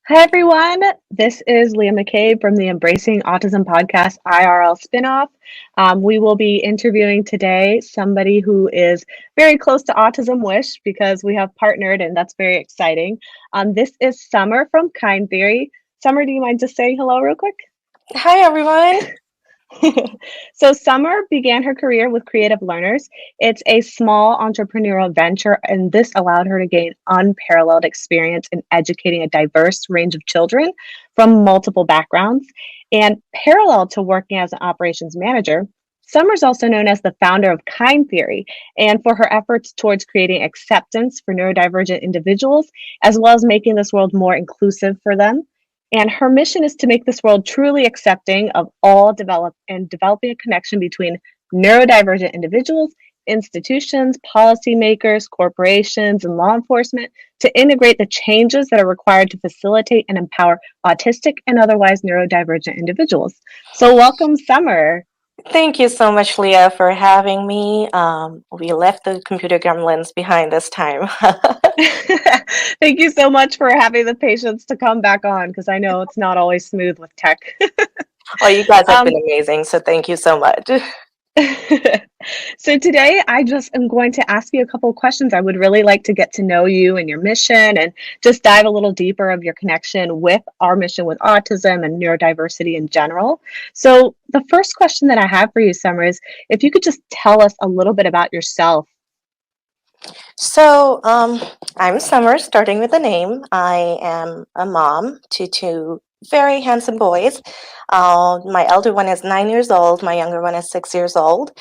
Hi, everyone. This is Leah McCabe from the Embracing Autism Podcast IRL spinoff. We will be interviewing today somebody who is very close to Autism Wish because we have partnered, and that's very exciting. This is Summer from Kind Theory. Summer, do you mind just saying hello real quick? Hi, everyone. So Summer began her career with Creative Learners. It's a small entrepreneurial venture, and this allowed her to gain unparalleled experience in educating a diverse range of children from multiple backgrounds. And parallel to working as an operations manager, Summer's also known as the founder of Kind Theory, and for her efforts towards creating acceptance for neurodivergent individuals, as well as making this world more inclusive for them. And her mission is to make this world truly accepting of all developing a connection between neurodivergent individuals, institutions, policymakers, corporations, and law enforcement to integrate the changes that are required to facilitate and empower autistic and otherwise neurodivergent individuals. So, welcome, Summer. Thank you so much, Leah, for having me. We left the computer gremlins behind this time. Thank you so much for having the patience to come back on because I know it's not always smooth with tech. Well, you guys have um, been amazing, so thank you so much. So today I just am going to ask you a couple of questions. I would really like to get to know you and your mission and just dive a little deeper of your connection with our mission with autism and neurodiversity in general. So the first question that I have for you, Summer, is if you could just tell us a little bit about yourself. So, I'm Summer, starting with the name. I am a mom to two very handsome boys. My elder one is 9 years old, my younger one is 6 years old.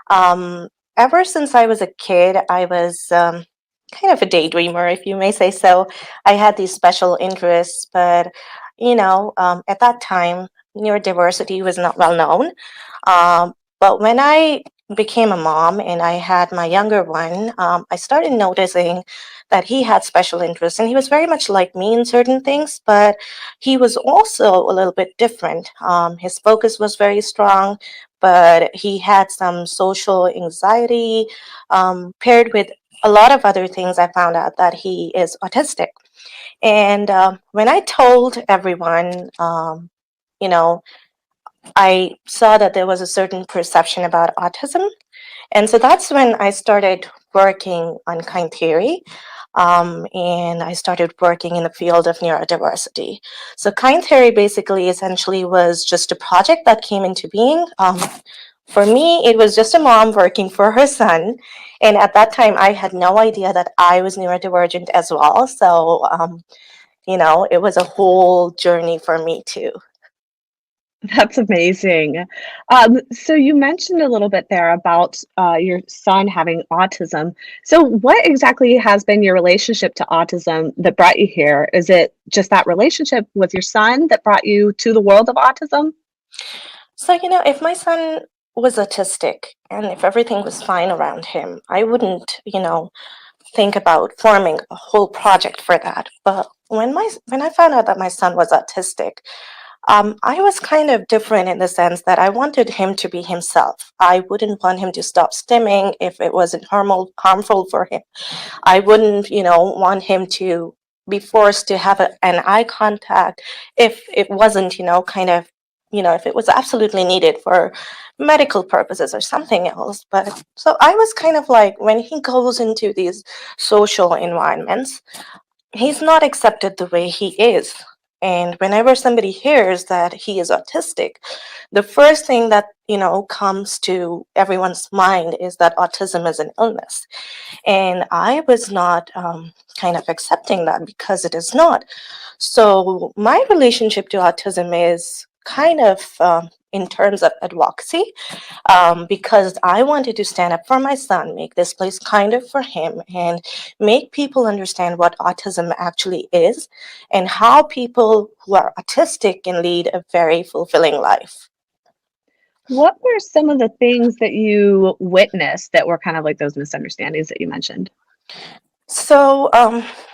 Um, Ever since I was a kid, I was kind of a daydreamer, if you may say so. I had these special interests, but at that time, neurodiversity was not well known. But when I became a mom and I had my younger one, I started noticing that he had special interests, and he was very much like me in certain things, but he was also a little bit different. His focus was very strong, but he had some social anxiety paired with a lot of other things. I found out that he is autistic. And when I told everyone, you know, I saw that there was a certain perception about autism. And so that's when I started working on kind theory. And I started working in the field of neurodiversity. So kind theory basically essentially was just a project that came into being. For me, it was just a mom working for her son. And at that time, I had no idea that I was neurodivergent as well. So, it was a whole journey for me too. That's amazing. So you mentioned a little bit there about your son having autism. So what exactly has been your relationship to autism that brought you here? Is it just that relationship with your son that brought you to the world of autism? So, if my son was autistic and if everything was fine around him, I wouldn't, think about forming a whole project for that. But when I found out that my son was autistic, I was kind of different in the sense that I wanted him to be himself. I wouldn't want him to stop stimming if it wasn't harmful for him. I wouldn't, want him to be forced to have an eye contact if it wasn't, kind of, if it was absolutely needed for medical purposes or something else. But so I was kind of like, when he goes into these social environments, he's not accepted the way he is. And whenever somebody hears that he is autistic, the first thing that, comes to everyone's mind is that autism is an illness. And I was not kind of accepting that because it is not. So my relationship to autism is kind of in terms of advocacy, because I wanted to stand up for my son, make this place kinder for him, and make people understand what autism actually is and how people who are autistic can lead a very fulfilling life. What were some of the things that you witnessed that were kind of like those misunderstandings that you mentioned? So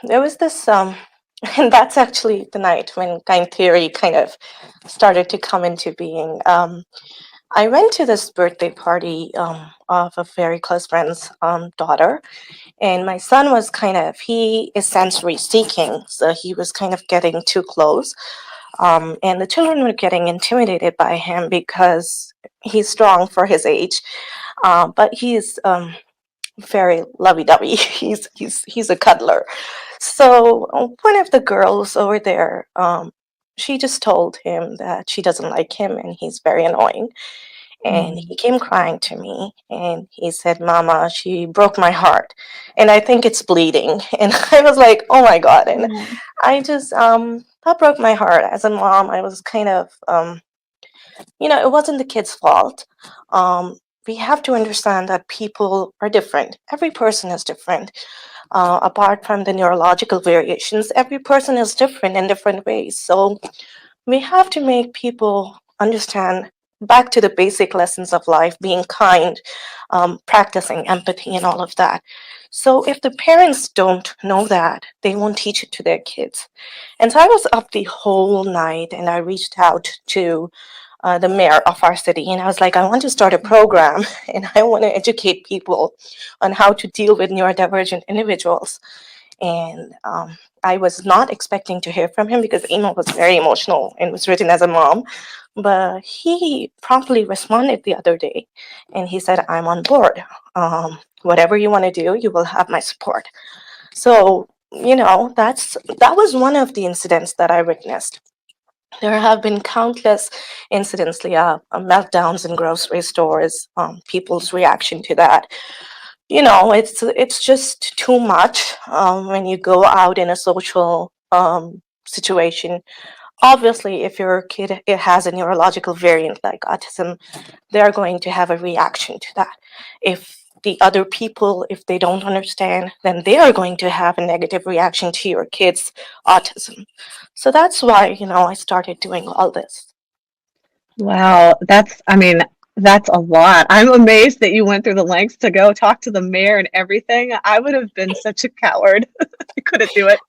there was this, and that's actually the night when kind theory kind of started to come into being. I went to this birthday party of a very close friend's daughter, and my son was he is sensory seeking, so he was kind of getting too close. And the children were getting intimidated by him because he's strong for his age, but he's very lovey-dovey. He's a cuddler. So one of the girls over there, she just told him that she doesn't like him and he's very annoying. And Mm. he came crying to me and he said, "Mama, she broke my heart and I think it's bleeding." And I was like, "Oh my God." And Oh. I just, that broke my heart. As a mom, I was it wasn't the kid's fault. We have to understand that people are different. Every person is different. Apart from the neurological variations, every person is different in different ways. So we have to make people understand back to the basic lessons of life, being kind, practicing empathy, and all of that. So if the parents don't know that, they won't teach it to their kids. And so I was up the whole night and I reached out to the mayor of our city and I was like, I want to start a program and I want to educate people on how to deal with neurodivergent individuals. And I was not expecting to hear from him because the email was very emotional and was written as a mom. But he promptly responded the other day and he said, "I'm on board. Whatever you want to do, you will have my support." So, that was one of the incidents that I witnessed. There have been countless incidents, Leah, meltdowns in grocery stores, people's reaction to that. It's just too much when you go out in a social situation. Obviously, if your kid it has a neurological variant like autism, they're going to have a reaction to that. If the other people, if they don't understand, then they are going to have a negative reaction to your kid's autism. So that's why, I started doing all this. Wow, I mean, that's a lot. I'm amazed that you went through the lengths to go talk to the mayor and everything. I would have been such a coward. I couldn't do it.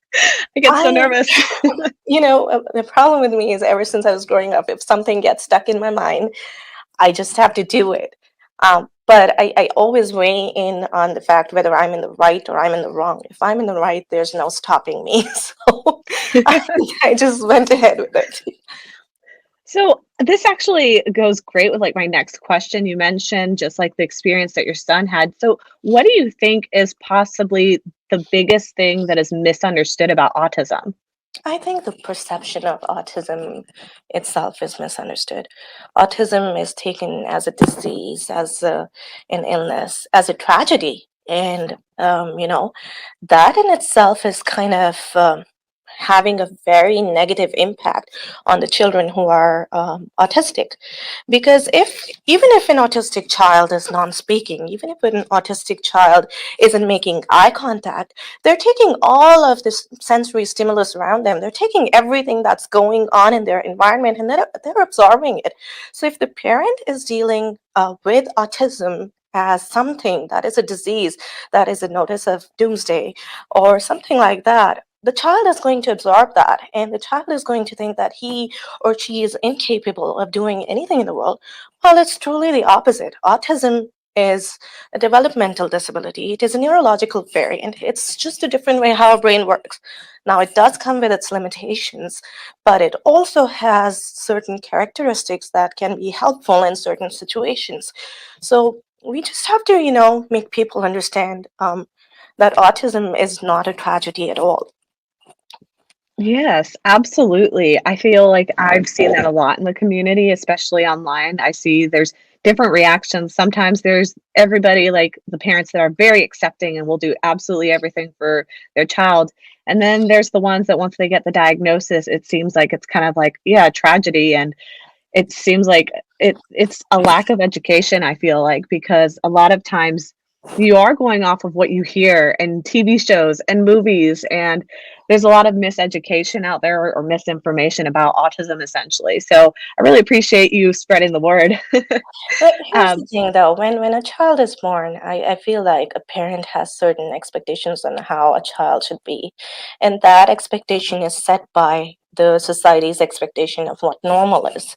I get so I, nervous. the problem with me is ever since I was growing up, if something gets stuck in my mind, I just have to do it. But I always weigh in on the fact whether I'm in the right or I'm in the wrong. If I'm in the right, there's no stopping me. So I, I just went ahead with it. So this actually goes great with like my next question. You mentioned just like the experience that your son had. So what do you think is possibly the biggest thing that is misunderstood about autism? I think the perception of autism itself is misunderstood. Autism is taken as a disease, an illness, as a tragedy. And, that in itself is kind of having a very negative impact on the children who are autistic. Because even if an autistic child is non-speaking, even if an autistic child isn't making eye contact, they're taking all of this sensory stimulus around them. They're taking everything that's going on in their environment and they're absorbing it. So if the parent is dealing with autism as something that is a disease, that is a notice of doomsday, or something like that, the child is going to absorb that and the child is going to think that he or she is incapable of doing anything in the world. Well, it's truly the opposite. Autism is a developmental disability. It is a neurological variant. It's just a different way how our brain works. Now, it does come with its limitations, but it also has certain characteristics that can be helpful in certain situations. So we just have to, make people understand that autism is not a tragedy at all. Yes, absolutely. I feel like I've seen that a lot in the community, especially online. I see there's different reactions. Sometimes there's everybody, like the parents that are very accepting and will do absolutely everything for their child. And then there's the ones that once they get the diagnosis, it seems like it's kind of like, yeah, a tragedy. And it seems like it's a lack of education, I feel like, because a lot of times you are going off of what you hear in TV shows and movies, and there's a lot of miseducation out there or misinformation about autism essentially. So I really appreciate you spreading the word. But here's the um, thing though, when a child is born, I feel like a parent has certain expectations on how a child should be. And that expectation is set by the society's expectation of what normal is.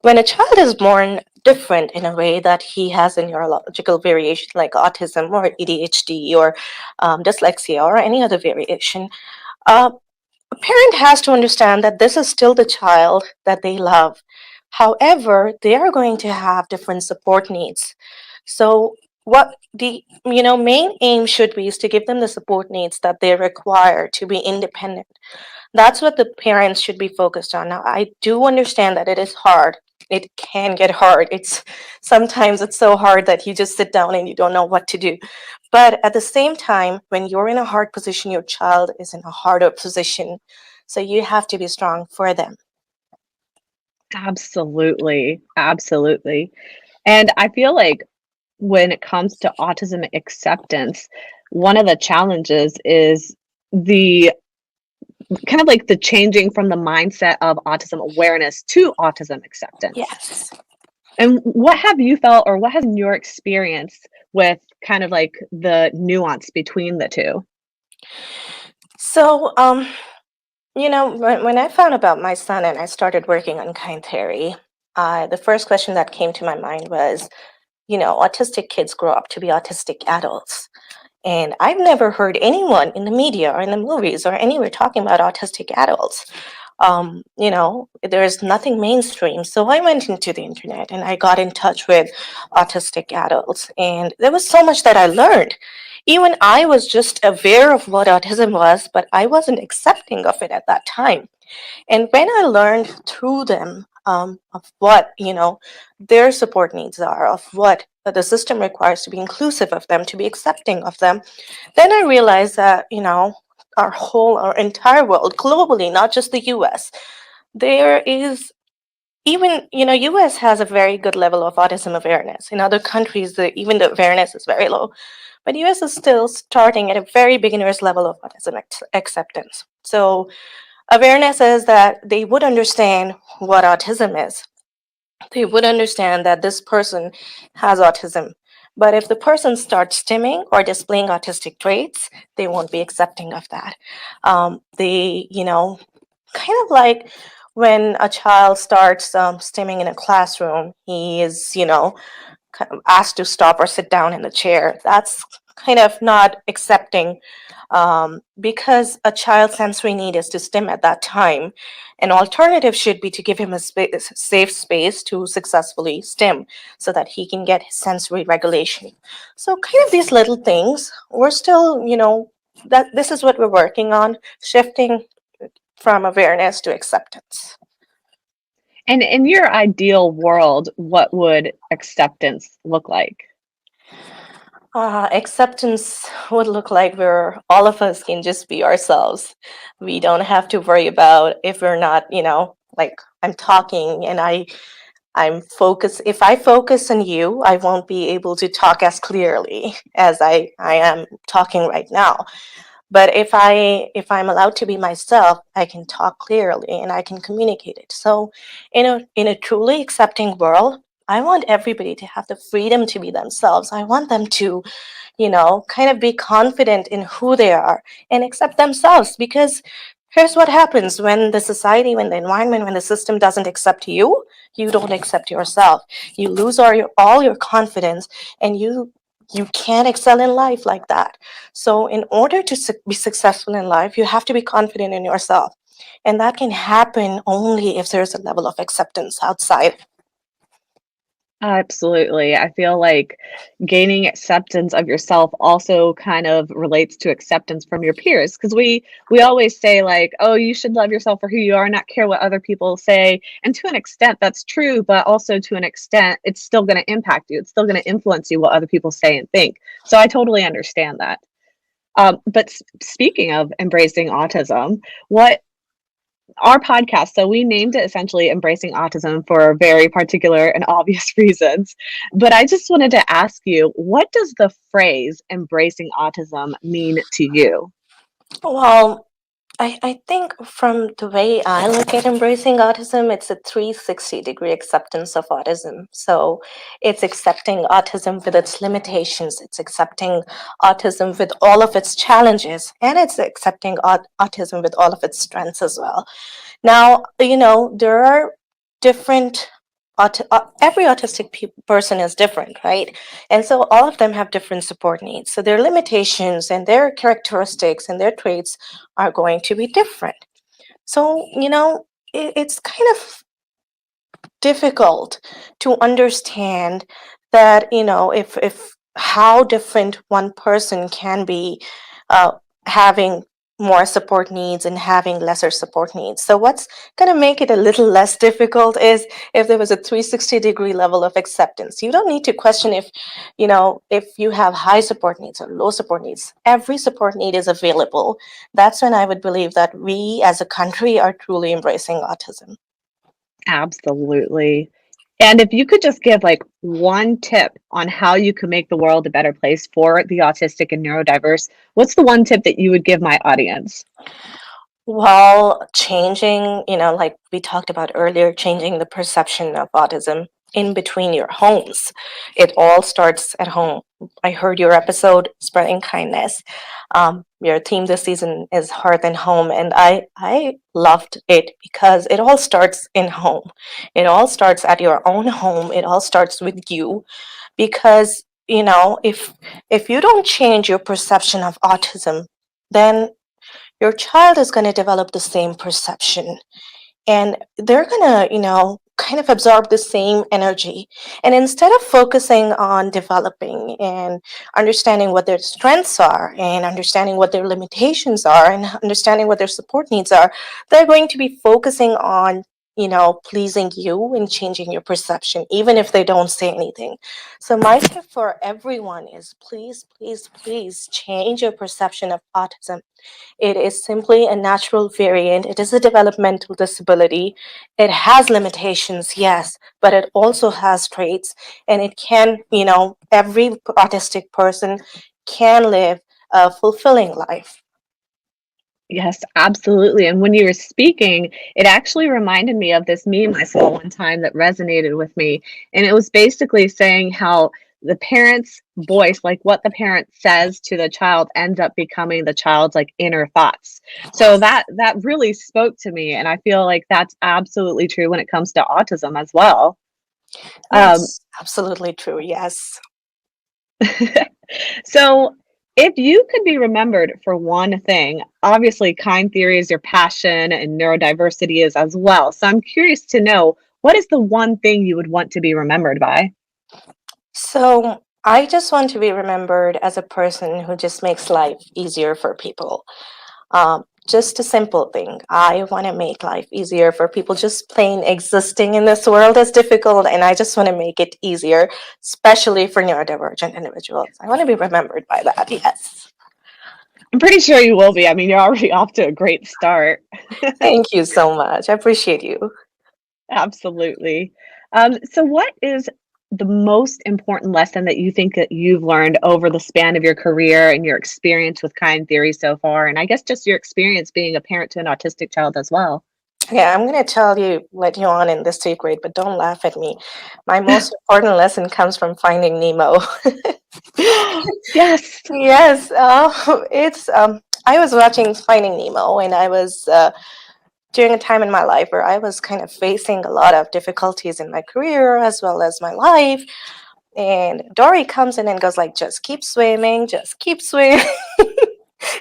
When a child is born, different in a way that he has a neurological variation like autism or ADHD or dyslexia or any other variation, uh, a parent has to understand that this is still the child that they love. However, they are going to have different support needs. So what the main aim should be is to give them the support needs that they require to be independent. That's what the parents should be focused on. Now, I do understand that it is hard. It can get hard. It's so hard that you just sit down and you don't know what to do. But at the same time, when you're in a hard position, your child is in a harder position. So you have to be strong for them. Absolutely. Absolutely. And I feel like when it comes to autism acceptance, one of the challenges is the kind of like the changing from the mindset of autism awareness to autism acceptance. Yes. And what have you felt, or what has been your experience with kind of like the nuance between the two? So, when I found about my son and I started working on kind theory, the first question that came to my mind was, autistic kids grow up to be autistic adults. And I've never heard anyone in the media or in the movies or anywhere talking about autistic adults. There's nothing mainstream. So I went into the internet and I got in touch with autistic adults. And there was so much that I learned. Even I was just aware of what autism was, but I wasn't accepting of it at that time. And when I learned through them of what their support needs are, of what the system requires to be inclusive of them, to be accepting of them, then I realized that our entire world, globally, not just the U.S., there is even U.S. has a very good level of autism awareness. In other countries, even the awareness is very low, but U.S. is still starting at a very beginner's level of autism acceptance. So awareness is that they would understand what autism is. They would understand that this person has autism. But if the person starts stimming or displaying autistic traits, they won't be accepting of that. Kind of like when a child starts stimming in a classroom, he is, kind of asked to stop or sit down in the chair. That's kind of not accepting because a child's sensory need is to stim at that time. An alternative should be to give him a safe space to successfully stim so that he can get his sensory regulation. So, kind of these little things, we're still, that this is what we're working on, shifting from awareness to acceptance. And in your ideal world, what would acceptance look like? Acceptance would look like where all of us can just be ourselves. We don't have to worry about if we're not, like I'm talking and I'm focused. If I focus on you, I won't be able to talk as clearly as I am talking right now. But if I'm allowed to be myself, I can talk clearly and I can communicate it. So in a truly accepting world, I want everybody to have the freedom to be themselves. I want them to kind of be confident in who they are and accept themselves. Because here's what happens when the society, when the environment, when the system doesn't accept you, you don't accept yourself. You lose all your confidence, and you can't excel in life like that. So in order to be successful in life, you have to be confident in yourself. And that can happen only if there's a level of acceptance outside. Absolutely. I feel like gaining acceptance of yourself also kind of relates to acceptance from your peers, because we always say like, "Oh, you should love yourself for who you are, not care what other people say." And to an extent that's true, but also to an extent it's still going to impact you. It's still going to influence you what other people say and think. So I totally understand that. But speaking of embracing autism, what our podcast, so we named it essentially Embracing Autism for very particular and obvious reasons. But I just wanted to ask you, what does the phrase embracing autism mean to you? Well, I think from the way I look at embracing autism, it's a 360-degree acceptance of autism. So it's accepting autism with its limitations, it's accepting autism with all of its challenges, and it's accepting autism with all of its strengths as well. Now, there are different every autistic person is different, right? And so all of them have different support needs. So their limitations and their characteristics and their traits are going to be different. So, it's kind of difficult to understand that, if how different one person can be, having more support needs and having lesser support needs. So what's going to make it a little less difficult is if there was a 360-degree level of acceptance. You don't need to question if you have high support needs or low support needs. Every support need is available. That's when I would believe that we as a country are truly embracing autism. Absolutely. And if you could just give like one tip on how you could make the world a better place for the autistic and neurodiverse, what's the one tip that you would give my audience? Well, changing, like we talked about earlier, changing the perception of autism in between your homes. It all starts at home. I heard your episode, Spreading Kindness. Your theme this season is Hearth and Home, and I loved it because it all starts in home. It all starts at your own home. It all starts with you because, if you don't change your perception of autism, then your child is going to develop the same perception, and they're going to kind of absorb the same energy. And instead of focusing on developing and understanding what their strengths are and understanding what their limitations are and understanding what their support needs are, they're going to be focusing on pleasing you and changing your perception, even if they don't say anything. So my tip for everyone is, please, please, please change your perception of autism. It is simply a natural variant. It is a developmental disability. It has limitations, yes, but it also has traits, and it can, every autistic person can live a fulfilling life. Yes, absolutely. And when you were speaking, it actually reminded me of this meme I saw one time that resonated with me. And it was basically saying how the parent's voice, like what the parent says to the child, ends up becoming the child's like inner thoughts. So Yes, that really spoke to me. And I feel like that's absolutely true when it comes to autism as well. Um, yes, absolutely true. Yes. So, if you could be remembered for one thing, obviously kind theory is your passion and neurodiversity is as well. So, I'm curious to know what is the one thing you would want to be remembered by? So I just want to be remembered as a person who just makes life easier for people. Just a simple thing. I want to make life easier for people. Just plain existing in this world is difficult, and I just want to make it easier, especially for neurodivergent individuals. I want to be remembered by that. Yes. I'm pretty sure you will be. I mean, you're already off to a great start. Thank you so much. I appreciate you. Absolutely. So, what is the most important lesson that you think that you've learned over the span of your career and your experience with kind theory so far? And I guess just your experience being a parent to an autistic child as well. Yeah, I'm going to let you on in this secret, but don't laugh at me. My most important lesson comes from Finding Nemo. Yes. Yes, it's I was watching Finding Nemo, and I was during a time in my life where I was kind of facing a lot of difficulties in my career as well as my life. And Dory comes in and goes like, "Just keep swimming, just keep swimming."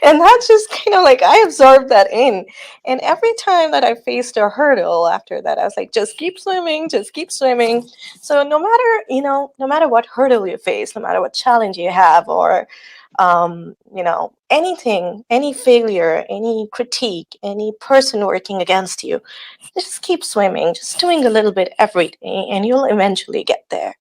And that's just kind of like I absorbed that in. And every time that I faced a hurdle after that, I was like, just keep swimming, just keep swimming. So no matter what hurdle you face, no matter what challenge you have, or anything, any failure, any critique, any person working against you, just keep swimming, just doing a little bit every day, and you'll eventually get there.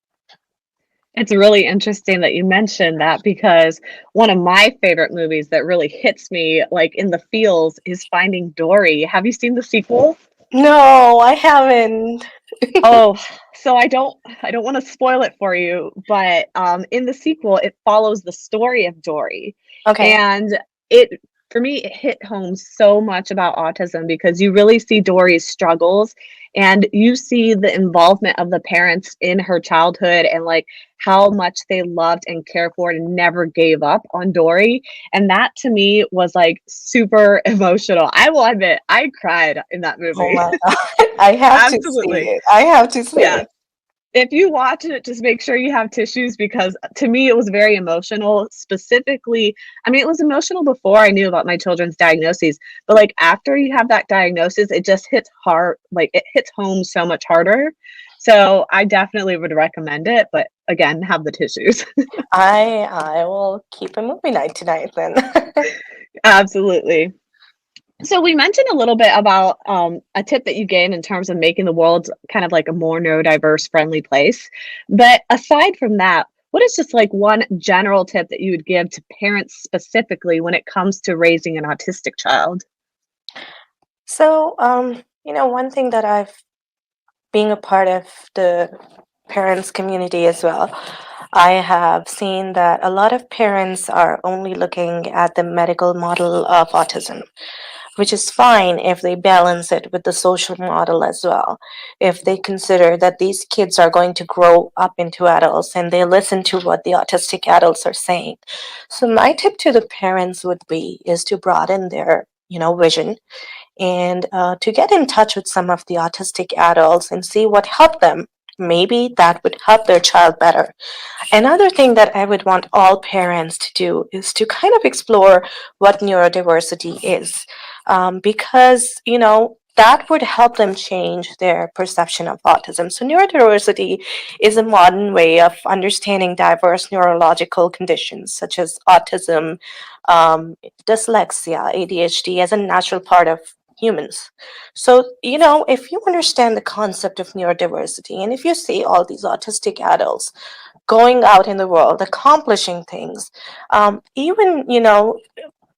It's really interesting that you mentioned that because one of my favorite movies that really hits me like in the feels is Finding Dory. Have you seen the sequel? No, I haven't. Oh, so I don't want to spoil it for you, but in the sequel it follows the story of Dory. Okay. And it for me it hit home so much about autism because you really see Dory's struggles and you see the involvement of the parents in her childhood and like how much they loved and cared for and never gave up on Dory. And that to me was like super emotional. I will admit I cried in that Oh movie. my God. I have to see Absolutely. it. I have to see Yeah. it. If you watch it, just make sure you have tissues because to me it was very emotional. Specifically, I mean, it was emotional before I knew about my children's diagnoses, but like after you have that diagnosis, it just hits hard, like it hits home so much harder. So I definitely would recommend it, but again, have the tissues. I will keep a movie night tonight then. Absolutely. So we mentioned a little bit about a tip that you gave in terms of making the world kind of like a more neurodiverse friendly place. But aside from that, what is just like one general tip that you would give to parents specifically when it comes to raising an autistic child? So, one thing that I've being a part of the parents community as well, I have seen that a lot of parents are only looking at the medical model of autism, which is fine if they balance it with the social model as well. If they consider that these kids are going to grow up into adults and they listen to what the autistic adults are saying. So my tip to the parents would be is to broaden their vision and to get in touch with some of the autistic adults and see what helped them. Maybe that would help their child better. Another thing that I would want all parents to do is to kind of explore what neurodiversity is, because, that would help them change their perception of autism. So, neurodiversity is a modern way of understanding diverse neurological conditions such as autism, dyslexia, ADHD as a natural part of humans. So, if you understand the concept of neurodiversity and if you see all these autistic adults going out in the world, accomplishing things. Even,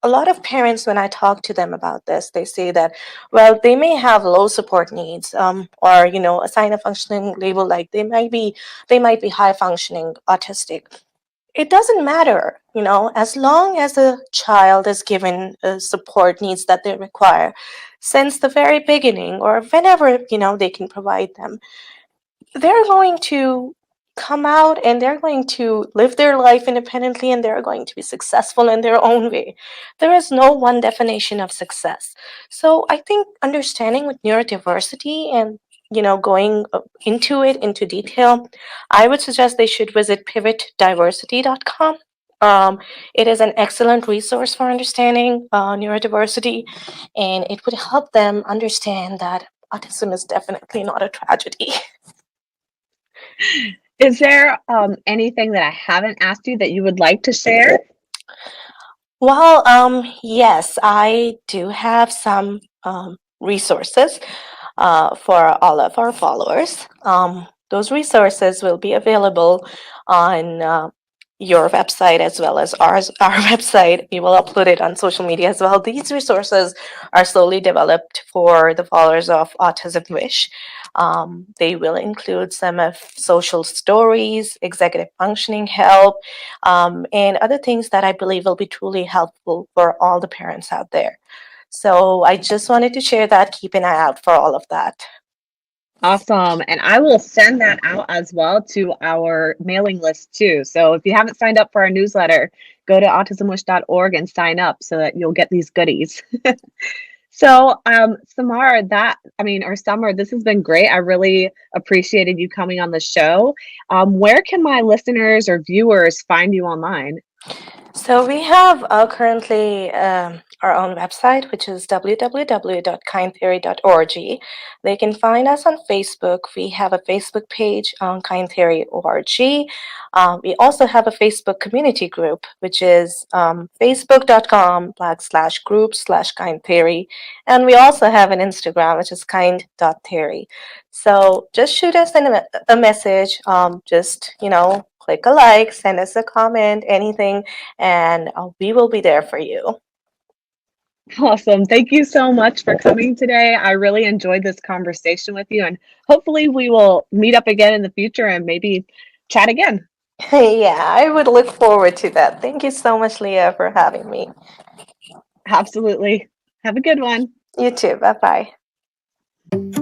a lot of parents, when I talk to them about this, they say that, well, they may have low support needs, or, assign a functioning label like they might be high functioning autistic. It doesn't matter, as long as a child is given support needs that they require since the very beginning or whenever, they can provide them, they're going to come out and they're going to live their life independently and they're going to be successful in their own way. There is no one definition of success. So I think understanding with neurodiversity and going into detail, I would suggest they should visit pivotdiversity.com. It is an excellent resource for understanding neurodiversity, and it would help them understand that autism is definitely not a tragedy. Is there anything that I haven't asked you that you would like to share? Well, yes, I do have some resources for all of our followers. Those resources will be available on your website as well as our website. We will upload it on social media as well. These resources are solely developed for the followers of Autism Wish. They will include some of social stories, executive functioning help, and other things that I believe will be truly helpful for all the parents out there. So I just wanted to share that. Keep an eye out for all of that. Awesome. And I will send that out as well to our mailing list too. So if you haven't signed up for our newsletter, go to autismwish.org and sign up so that you'll get these goodies. So, Samar, or Summer, this has been great. I really appreciated you coming on the show. Where can my listeners or viewers find you online? So we have currently our own website, which is www.kindtheory.org. They can find us on Facebook. We have a Facebook page on Kind Theory org. We also have a Facebook community group, which is facebook.com/groups/Kind Theory. And we also have an Instagram, which is kind.theory. So just shoot us a message. Just, click a like, send us a comment, anything, and we will be there for you. Awesome. Thank you so much for coming today. I really enjoyed this conversation with you, and hopefully, we will meet up again in the future and maybe chat again. Yeah, I would look forward to that. Thank you so much, Leah, for having me. Absolutely. Have a good one. You too. Bye bye.